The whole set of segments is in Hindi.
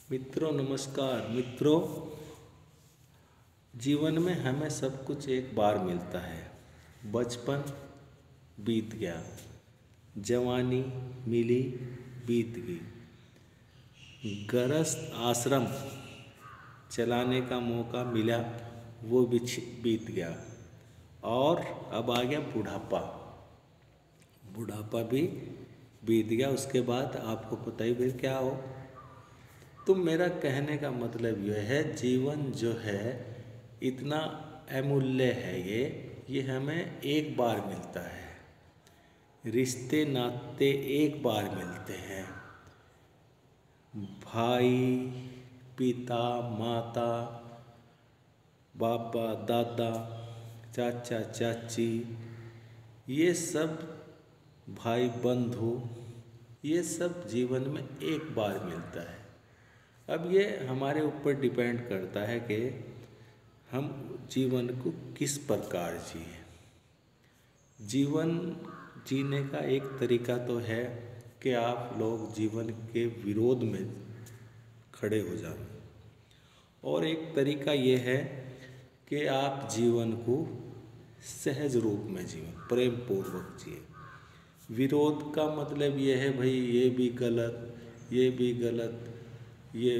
मित्रों नमस्कार। मित्रों, जीवन में हमें सब कुछ एक बार मिलता है। बचपन बीत गया, जवानी मिली बीत गई, गृहस्थ आश्रम चलाने का मौका मिला वो भी बीत गया, और अब आ गया बुढ़ापा। बुढ़ापा भी बीत गया। उसके बाद आपको पता ही फिर क्या हो। तो मेरा कहने का मतलब यह है, जीवन जो है इतना अमूल्य है, ये हमें एक बार मिलता है। रिश्ते नाते एक बार मिलते हैं। भाई, पिता, माता, बाबा, दादा, चाचा, चाची, ये सब भाई बंधु, ये सब जीवन में एक बार मिलता है। अब ये हमारे ऊपर डिपेंड करता है कि हम जीवन को किस प्रकार जिए। जीवन जीने का एक तरीका तो है कि आप लोग जीवन के विरोध में खड़े हो जाएं, और एक तरीका ये है कि आप जीवन को सहज रूप में जिए, प्रेम पूर्वक जिए। विरोध का मतलब ये है, भाई ये भी गलत, ये भी गलत, ये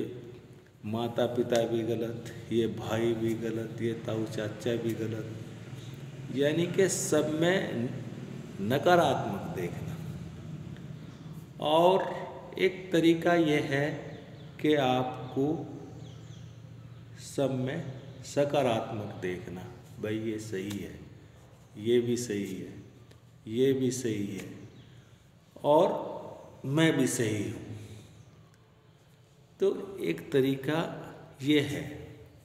माता पिता भी गलत, ये भाई भी गलत, ये ताऊ चाचा भी गलत, यानी कि सब में नकारात्मक देखना। और एक तरीका ये है कि आपको सब में सकारात्मक देखना। भाई ये सही है, ये भी सही है, ये भी सही है, और मैं भी सही हूँ। तो एक तरीका ये है।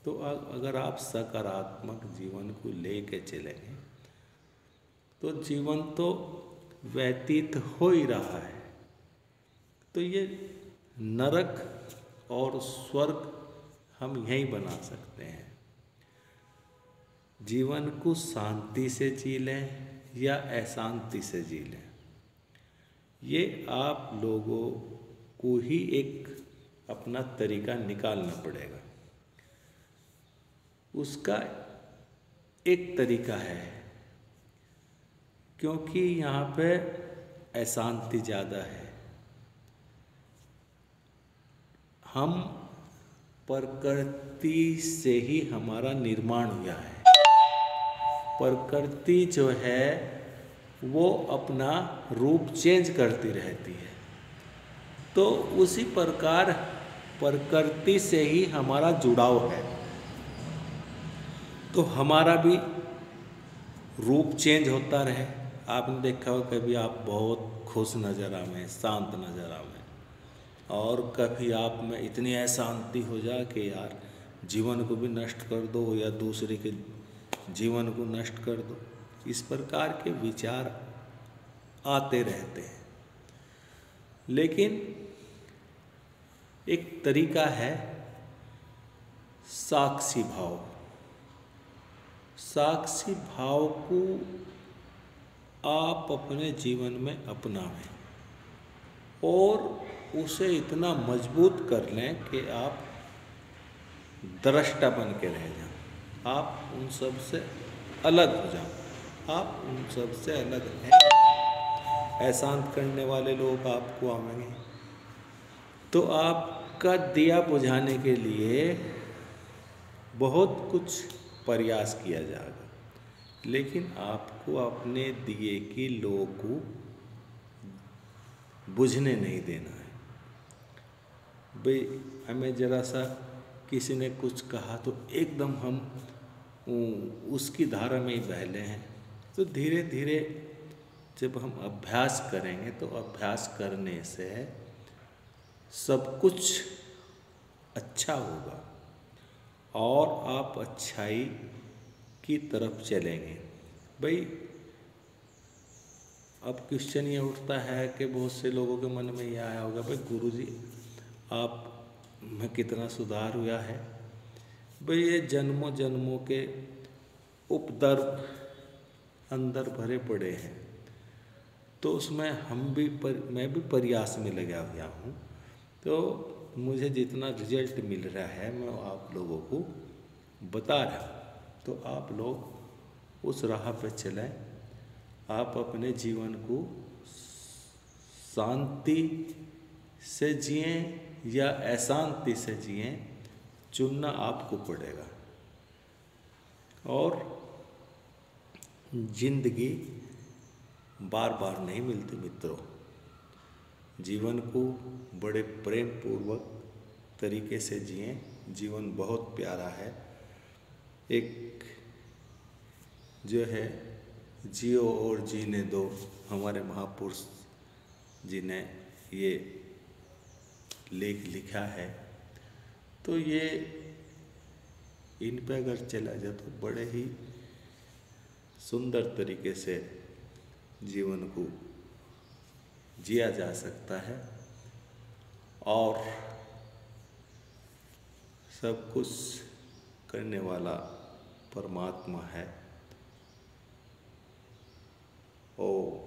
तो अगर आप सकारात्मक जीवन को लेके चलेंगे तो जीवन तो व्यतीत हो ही रहा है। तो ये नरक और स्वर्ग हम यहीं बना सकते हैं। जीवन को शांति से जी लें या अशांति से जी लें, ये आप लोगों को ही एक अपना तरीका निकालना पड़ेगा। उसका एक तरीका है, क्योंकि यहाँ पे अशांति ज़्यादा है। हम प्रकृति से ही हमारा निर्माण हुआ है। प्रकृति जो है वो अपना रूप चेंज करती रहती है। तो उसी प्रकार प्रकृति से ही हमारा जुड़ाव है। तो हमारा भी रूप चेंज होता रहे। आपने देखा हो, कभी आप बहुत खुश नज़र आवें, शांत नज़र आवें, और कभी आप में इतनी अशांति हो जाए कि यार जीवन को भी नष्ट कर दो या दूसरे के जीवन को नष्ट कर दो। इस प्रकार के विचार आते रहते हैं। लेकिन एक तरीका है साक्षी भाव। साक्षी भाव को आप अपने जीवन में अपनाएं और उसे इतना मजबूत कर लें कि आप दृष्टा बन के रह जाएं। आप उन सब से अलग हो जाओ। आप उन सब से अलग हैं। अशांत करने वाले लोग आपको आवेंगे, तो आपका दिया बुझाने के लिए बहुत कुछ प्रयास किया जाएगा, लेकिन आपको अपने दिए की लौ को बुझने नहीं देना है। भाई हमें ज़रा सा किसी ने कुछ कहा तो एकदम हम उसकी धारा में ही बहले हैं। तो धीरे धीरे जब हम अभ्यास करेंगे तो अभ्यास करने से सब कुछ अच्छा होगा और आप अच्छाई की तरफ चलेंगे। भाई अब क्वेश्चन ये उठता है कि बहुत से लोगों के मन में ये आया होगा, भाई गुरुजी आप में कितना सुधार हुआ है। भाई ये जन्मों जन्मों के उपद्रव अंदर भरे पड़े हैं, तो उसमें मैं भी प्रयास में लगा हुआ हूँ। तो मुझे जितना रिजल्ट मिल रहा है मैं आप लोगों को बता रहा हूँ। तो आप लोग उस राह पे चलें। आप अपने जीवन को शांति से जिएं या अशांति से जिएं, चुनना आपको पड़ेगा। और जिंदगी बार बार नहीं मिलती मित्रों। जीवन को बड़े प्रेम पूर्वक तरीके से जिएं। जीवन बहुत प्यारा है। एक जो है जियो और जीने दो, हमारे महापुरुष जी ने ये लेख लिखा है। तो ये इन पे अगर चला जाए तो बड़े ही सुंदर तरीके से जीवन को जिया जा सकता है। और सब कुछ करने वाला परमात्मा है। ओ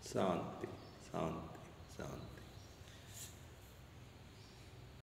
शांति शांति शांति।